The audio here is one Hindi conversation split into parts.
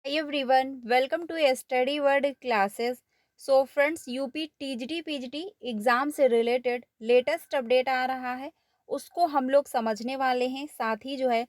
Hi everyone, welcome to Study World classes. So friends, UP TGT PGT exam से रिलेटेड लेटेस्ट अपडेट आ रहा है, उसको हम लोग समझने वाले हैं। साथ ही जो है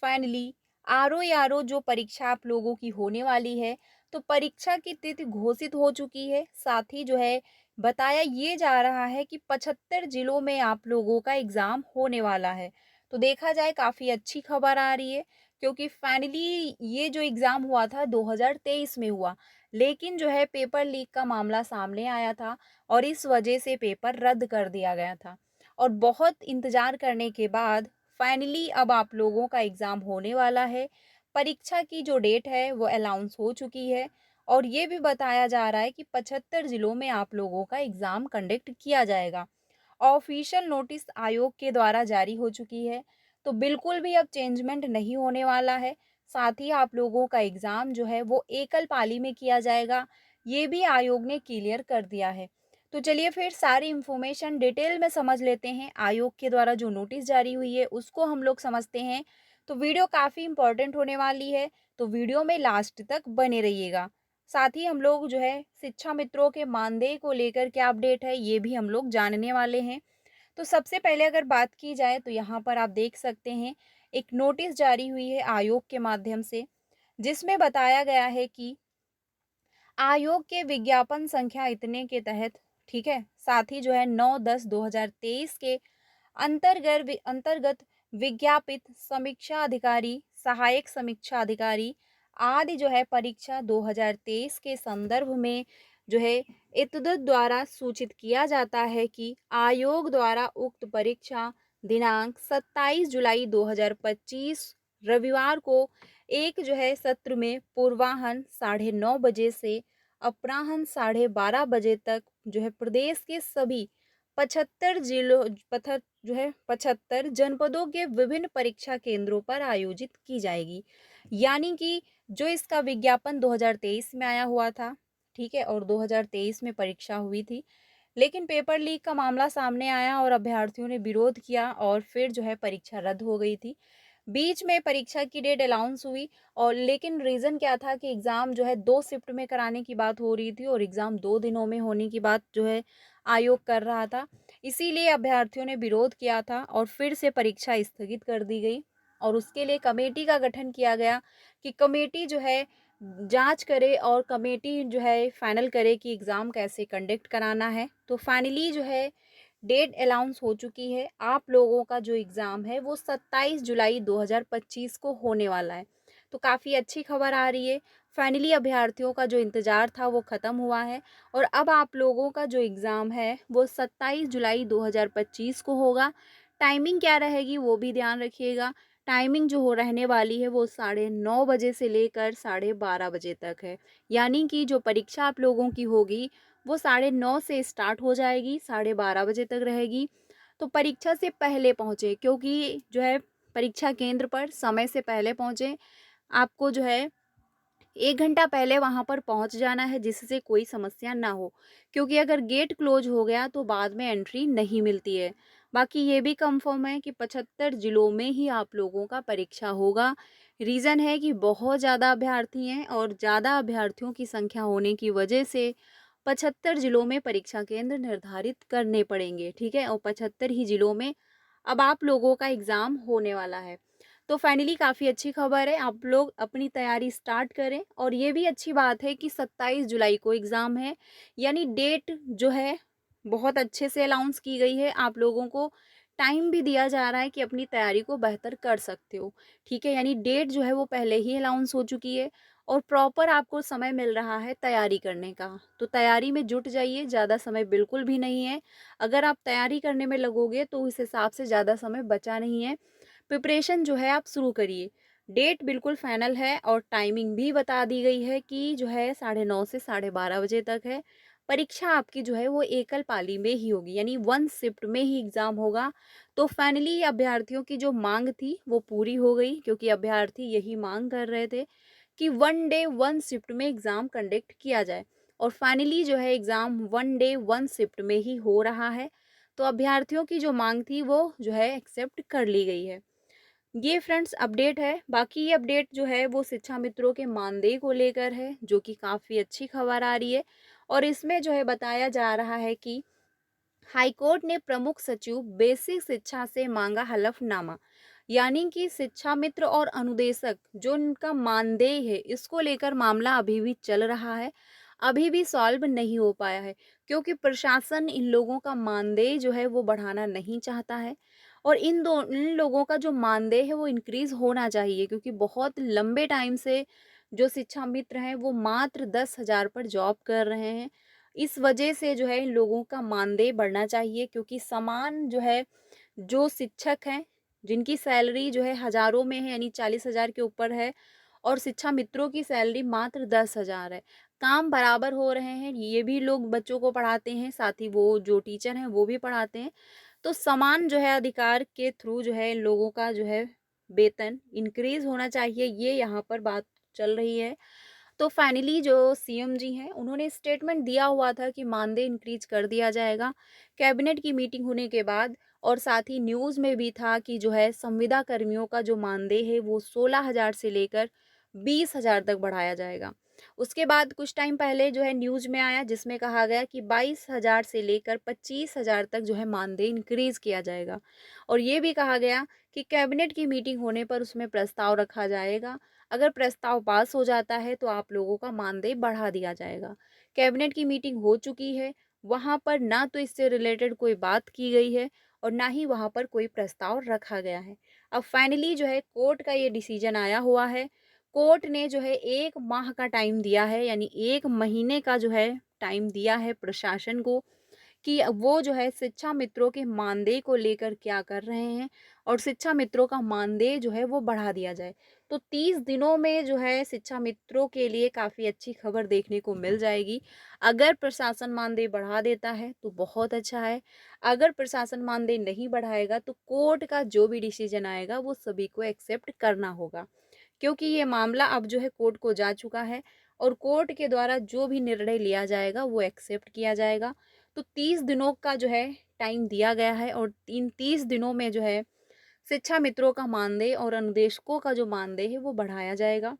फाइनली आरओ जो परीक्षा आप लोगों की होने वाली है, तो परीक्षा की तिथि घोषित हो चुकी है। साथ ही जो है बताया ये जा रहा है कि 75 जिलों में आप लोगों का एग्जाम होने वाला है। तो देखा जाए काफ़ी अच्छी खबर आ रही है, क्योंकि फाइनली ये जो एग्ज़ाम हुआ था 2023 में हुआ, लेकिन जो है पेपर लीक का मामला सामने आया था और इस वजह से पेपर रद्द कर दिया गया था। और बहुत इंतज़ार करने के बाद फाइनली अब आप लोगों का एग्ज़ाम होने वाला है। परीक्षा की जो डेट है वो अनाउंस हो चुकी है और ये भी बताया जा रहा है कि 75 ज़िलों में आप लोगों का एग्ज़ाम कंडक्ट किया जाएगा। ऑफिशियल नोटिस आयोग के द्वारा जारी हो चुकी है, तो बिल्कुल भी अब चेंजमेंट नहीं होने वाला है। साथ ही आप लोगों का एग्ज़ाम जो है वो एकल पाली में किया जाएगा, ये भी आयोग ने क्लियर कर दिया है। तो चलिए फिर सारी इन्फॉर्मेशन डिटेल में समझ लेते हैं। आयोग के द्वारा जो नोटिस जारी हुई है उसको हम लोग समझते हैं। तो वीडियो काफ़ी इंपॉर्टेंट होने वाली है, तो वीडियो में लास्ट तक बने रहिएगा। साथ ही हम लोग जो है शिक्षा मित्रों के मानदेय को लेकर क्या अपडेट है ये भी हम लोग जानने वाले हैं। तो सबसे पहले अगर बात की जाए तो यहाँ पर आप देख सकते हैं एक नोटिस जारी हुई है आयोग के माध्यम से, जिसमें बताया गया है कि आयोग के विज्ञापन संख्या इतने के तहत, ठीक है, साथ ही जो है 9/10/2023 के अंतर्गत विज्ञापित समीक्षा अधिकारी, सहायक समीक्षा अधिकारी आदि जो है परीक्षा 2023 के संदर्भ में जो है एतद द्वारा सूचित किया जाता है कि आयोग द्वारा उक्त परीक्षा दिनांक 27 जुलाई 2025 रविवार को एक जो है सत्र में पूर्वाह्न 9:30 से अपराह्न 12:30 बजे तक जो है प्रदेश के सभी 75 जिलों पथर जो है 75 जनपदों के विभिन्न परीक्षा केंद्रों पर आयोजित की जाएगी। यानी कि जो इसका विज्ञापन 2023 में आया हुआ था, ठीक है, और 2023 में परीक्षा हुई थी, लेकिन पेपर लीक का मामला सामने आया और अभ्यर्थियों ने विरोध किया और फिर जो है परीक्षा रद्द हो गई थी। बीच में परीक्षा की डेट अनाउंस हुई और लेकिन रीज़न क्या था कि एग्ज़ाम जो है 2 शिफ्ट में कराने की बात हो रही थी और एग्ज़ाम 2 दिनों में होने की बात जो है आयोग कर रहा था। इसीलिए अभ्यर्थियों ने विरोध किया था और फिर से परीक्षा स्थगित कर दी गई और उसके लिए कमेटी का गठन किया गया कि कमेटी जो है जांच करे और कमेटी जो है फाइनल करे कि एग्ज़ाम कैसे कंडक्ट कराना है। तो फाइनली जो है डेट अनाउंस हो चुकी है। आप लोगों का जो एग्ज़ाम है वो 27 जुलाई 2025 को होने वाला है। तो काफ़ी अच्छी खबर आ रही है। फाइनली अभ्यर्थियों का जो इंतज़ार था वो ख़त्म हुआ है और अब आप लोगों का जो एग्ज़ाम है वो 27 जुलाई 2025 को होगा। टाइमिंग क्या रहेगी वो भी ध्यान रखिएगा। टाइमिंग जो हो रहने वाली है वो 9:30 बजे से लेकर 12:30 बजे तक है। यानी कि जो परीक्षा आप लोगों की होगी वो 9:30 से स्टार्ट हो जाएगी, 12:30 बजे तक रहेगी। तो परीक्षा से पहले पहुँचे, क्योंकि जो है परीक्षा केंद्र पर समय से पहले पहुँचे। आपको जो है 1 घंटा पहले वहाँ पर पहुँच जाना है जिससे कोई समस्या ना हो, क्योंकि अगर गेट क्लोज हो गया तो बाद में एंट्री नहीं मिलती है। बाकी ये भी कंफर्म है कि 75 जिलों में ही आप लोगों का परीक्षा होगा। रीज़न है कि बहुत ज़्यादा अभ्यर्थी हैं और ज़्यादा अभ्यर्थियों की संख्या होने की वजह से 75 जिलों में परीक्षा केंद्र निर्धारित करने पड़ेंगे, ठीक है? और 75 ही जिलों में अब आप लोगों का एग्ज़ाम होने वाला है। तो फाइनली काफ़ी अच्छी खबर है, आप लोग अपनी तैयारी स्टार्ट करें और ये भी अच्छी बात है कि 27 जुलाई को एग्ज़ाम है, यानी डेट जो है बहुत अच्छे से अनाउंस की गई है। आप लोगों को टाइम भी दिया जा रहा है कि अपनी तैयारी को बेहतर कर सकते हो, ठीक है? यानी डेट जो है वो पहले ही अनाउंस हो चुकी है और प्रॉपर आपको समय मिल रहा है तैयारी करने का। तो तैयारी में जुट जाइए, ज़्यादा समय बिल्कुल भी नहीं है। अगर आप तैयारी करने में लगोगे तो उस हिसाब से ज़्यादा समय बचा नहीं है। प्रिपरेशन जो है आप शुरू करिए। डेट बिल्कुल फाइनल है और टाइमिंग भी बता दी गई है कि जो है 9:30 से 12:30 बजे तक है। परीक्षा आपकी जो है वो एकल पाली में ही होगी, यानी 1 शिफ्ट में ही एग्ज़ाम होगा। तो फाइनली अभ्यर्थियों की जो माँग थी वो पूरी हो गई, क्योंकि अभ्यर्थी यही माँग कर रहे थे कि 1 डे 1 शिफ्ट में एग्ज़ाम कंडक्ट किया जाए और फाइनली जो है एग्ज़ाम 1 डे 1 शिफ्ट में ही हो रहा है। तो अभ्यर्थियों की जो माँग थी वो जो है एक्सेप्ट कर ली गई है। ये फ्रेंड्स अपडेट है। बाकी ये अपडेट जो है वो शिक्षा मित्रों के मानदेय को लेकर है, जो कि काफ़ी अच्छी खबर आ रही है। और इसमें जो है बताया जा रहा है कि हाईकोर्ट ने प्रमुख सचिव बेसिक शिक्षा से मांगा हलफनामा। यानी कि शिक्षा मित्र और अनुदेशक जो उनका मानदेय है, इसको लेकर मामला अभी भी चल रहा है, अभी भी सॉल्व नहीं हो पाया है, क्योंकि प्रशासन इन लोगों का मानदेय जो है वो बढ़ाना नहीं चाहता है। और इन लोगों का जो मानदेय है वो इंक्रीज होना चाहिए, क्योंकि बहुत लंबे टाइम से जो शिक्षा मित्र हैं वो मात्र 10,000 पर जॉब कर रहे हैं। इस वजह से जो है इन लोगों का मानदेय बढ़ना चाहिए, क्योंकि समान जो है, जो शिक्षक हैं जिनकी सैलरी जो है हज़ारों में है, यानी 40,000 के ऊपर है, और शिक्षा मित्रों की सैलरी मात्र 10,000 है। काम बराबर हो रहे हैं, ये भी लोग बच्चों को पढ़ाते हैं, साथ ही वो जो टीचर हैं वो भी पढ़ाते हैं। तो समान जो है अधिकार के थ्रू जो है इन लोगों का जो है वेतन इंक्रीज़ होना चाहिए, ये यहाँ पर बात चल रही है। तो फाइनली जो सीएम जी हैं, उन्होंने स्टेटमेंट दिया हुआ था कि मानदेय इंक्रीज कर दिया जाएगा कैबिनेट की मीटिंग होने के बाद। और साथ ही न्यूज़ में भी था कि जो है संविदा कर्मियों का जो मानदेय है वो 16,000 से लेकर 20,000 तक बढ़ाया जाएगा। उसके बाद कुछ टाइम पहले जो है न्यूज़ में आया, जिसमें कहा गया कि 22,000 से लेकर 25,000 तक जो है मानदेय इंक्रीज किया जाएगा। और ये भी कहा गया कि कैबिनेट की मीटिंग होने पर उसमें प्रस्ताव रखा जाएगा। अगर प्रस्ताव पास हो जाता है तो आप लोगों का मानदेय बढ़ा दिया जाएगा। कैबिनेट की मीटिंग हो चुकी है, वहाँ पर ना तो इससे रिलेटेड कोई बात की गई है और ना ही वहाँ पर कोई प्रस्ताव रखा गया है। अब फाइनली जो है कोर्ट का ये डिसीजन आया हुआ है। कोर्ट ने जो है 1 माह का टाइम दिया है, यानी 1 महीने का जो है टाइम दिया है प्रशासन को, कि वो जो है शिक्षा मित्रों के मानदेय को लेकर क्या कर रहे हैं, और शिक्षा मित्रों का मानदेय जो है वो बढ़ा दिया जाए। तो 30 दिनों में जो है शिक्षा मित्रों के लिए काफ़ी अच्छी खबर देखने को मिल जाएगी। अगर प्रशासन मानदेय बढ़ा देता है तो बहुत अच्छा है। अगर प्रशासन मानदेय नहीं बढ़ाएगा तो कोर्ट का जो भी डिसीजन आएगा वो सभी को एक्सेप्ट करना होगा, क्योंकि ये मामला अब जो है कोर्ट को जा चुका है, और कोर्ट के द्वारा जो भी निर्णय लिया जाएगा वो एक्सेप्ट किया जाएगा। तो 30 दिनों का जो है टाइम दिया गया है, और इन 30 दिनों में जो है शिक्षा मित्रों का मानदेय और अनुदेशकों का जो मानदेय है वो बढ़ाया जाएगा।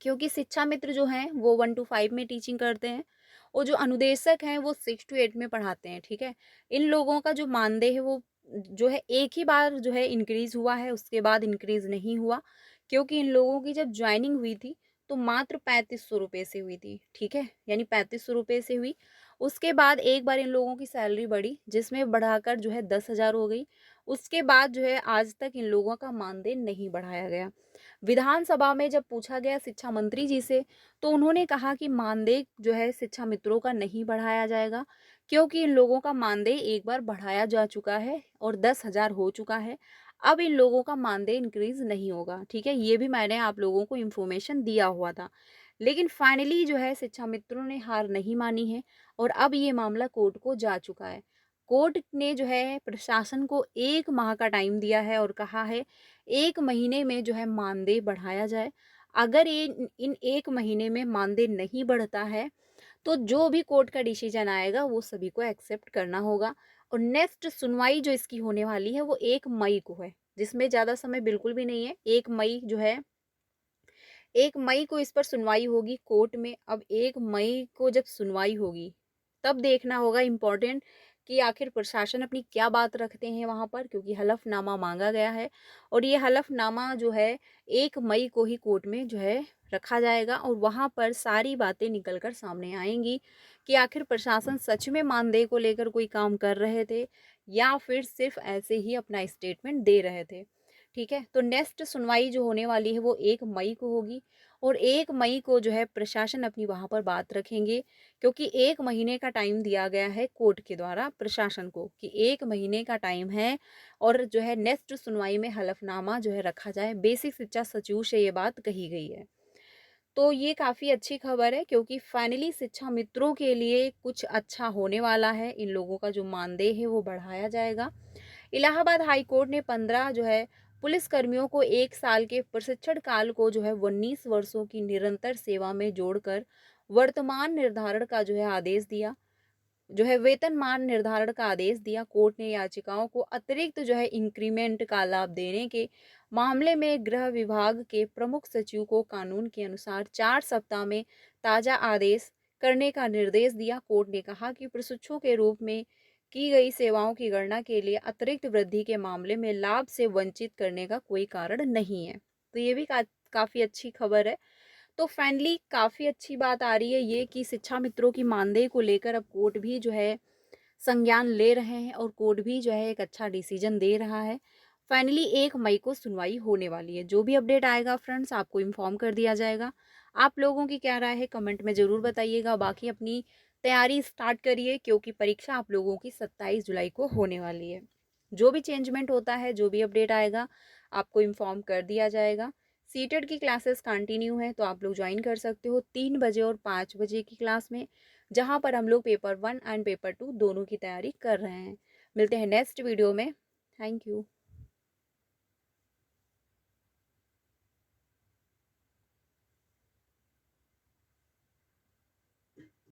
क्योंकि शिक्षा मित्र जो हैं वो 1 टू 5 में टीचिंग करते हैं, और जो अनुदेशक हैं वो 6 टू 8 में पढ़ाते हैं, ठीक है। इन लोगों का जो मानदेय है वो जो है एक ही बार जो है इंक्रीज हुआ है, उसके बाद इंक्रीज नहीं हुआ, क्योंकि इन लोगों की जब ज्वाइनिंग हुई थी तो मात्र 3500 रुपये से हुई थी, ठीक है, यानी 3500 रुपये से हुई। उसके बाद एक बार इन लोगों की सैलरी बढ़ी, जिसमें बढ़ाकर जो है 10,000 हो गई। उसके बाद जो है आज तक इन लोगों का मानदेय नहीं बढ़ाया गया। विधानसभा में जब पूछा गया शिक्षा मंत्री जी से, तो उन्होंने कहा कि मानदेय जो है शिक्षा मित्रों का नहीं बढ़ाया जाएगा, क्योंकि इन लोगों का मानदेय एक बार बढ़ाया जा चुका है और 10,000 हो चुका है। अब इन लोगों का मानदेय इंक्रीज नहीं होगा, ठीक है। ये भी मैंने आप लोगों को इन्फॉर्मेशन दिया हुआ था। लेकिन फाइनली जो है शिक्षा मित्रों ने हार नहीं मानी है, और अब ये मामला कोर्ट को जा चुका है। कोर्ट ने जो है प्रशासन को 1 माह का टाइम दिया है और कहा है 1 महीने में जो है मानदेय बढ़ाया जाए। अगर इन 1 महीने में मानदेय नहीं बढ़ता है, तो जो भी कोर्ट का डिसीजन आएगा वो सभी को एक्सेप्ट करना होगा। और नेक्स्ट सुनवाई जो इसकी होने वाली है वो 1 मई को है, जिसमें ज़्यादा समय बिल्कुल भी नहीं है। 1 मई जो है, 1 मई को इस पर सुनवाई होगी कोर्ट में। अब 1 मई को जब सुनवाई होगी, तब देखना होगा इम्पोर्टेंट कि आखिर प्रशासन अपनी क्या बात रखते हैं वहाँ पर, क्योंकि हलफनामा माँगा गया है, और ये हलफनामा जो है 1 मई को ही कोर्ट में जो है रखा जाएगा, और वहाँ पर सारी बातें निकल कर सामने आएँगी कि आखिर प्रशासन सच में मानदेय को लेकर कोई काम कर रहे थे, या फिर सिर्फ़ ऐसे ही अपना स्टेटमेंट दे रहे थे। ठीक है? तो नेक्स्ट सुनवाई जो होने वाली है वो 1 मई को होगी, और 1 मई को जो है प्रशासन अपनी वहाँ पर बात रखेंगे, क्योंकि 1 महीने का टाइम दिया गया है कोर्ट के द्वारा प्रशासन को, कि 1 महीने का टाइम है, और जो है नेक्स्ट सुनवाई में हलफनामा जो है रखा जाए। बेसिक शिक्षा सचिव से ये बात कही गई है। तो ये काफ़ी अच्छी खबर है, क्योंकि फाइनली शिक्षा मित्रों के लिए कुछ अच्छा होने वाला है। इन लोगों का जो मानदेय है वो बढ़ाया जाएगा। इलाहाबाद हाई कोर्ट ने 15 जो है पुलिस कर्मियों को 1 साल के प्रशिक्षण काल को जो है 19 वर्षों की निरंतर सेवा में जोड़कर वर्तमान निर्धारण का जो है आदेश दिया। जो है वेतनमान निर्धारण का आदेश दिया। कोर्ट ने याचिकाओं को अतिरिक्त जो है इंक्रीमेंट का लाभ देने के मामले में गृह विभाग के प्रमुख सचिव को कानून के अनुसार 4 सप्ताह में ताजा आदेश करने का निर्देश दिया। कोर्ट ने कहा कि प्रशिक्षु के रूप में की गई सेवाओं की गणना के लिए अतिरिक्त वृद्धि के मामले में लाभ से वंचित करने का कोई कारण नहीं है। तो ये भी काफी अच्छी खबर है। तो फाइनली काफ़ी अच्छी बात आ रही है ये कि शिक्षा मित्रों की मानदेय को लेकर अब कोर्ट भी जो है संज्ञान ले रहे हैं और कोर्ट भी जो है एक अच्छा डिसीजन दे रहा है। फाइनली 1 मई को सुनवाई होने वाली है। जो भी अपडेट आएगा फ्रेंड्स आपको इन्फॉर्म कर दिया जाएगा। आप लोगों की क्या राय है कमेंट में ज़रूर बताइएगा। बाकी अपनी तैयारी स्टार्ट करिए क्योंकि परीक्षा आप लोगों की 27 जुलाई को होने वाली है। जो भी चेंजमेंट होता है, जो भी अपडेट आएगा आपको इन्फॉर्म कर दिया जाएगा। सीटेट की क्लासेस कंटिन्यू है तो आप लोग ज्वाइन कर सकते हो 3 बजे और 5 बजे की क्लास में, जहाँ पर हम लोग पेपर 1 एंड पेपर 2 दोनों की तैयारी कर रहे हैं। मिलते हैं नेक्स्ट वीडियो में। Thank you.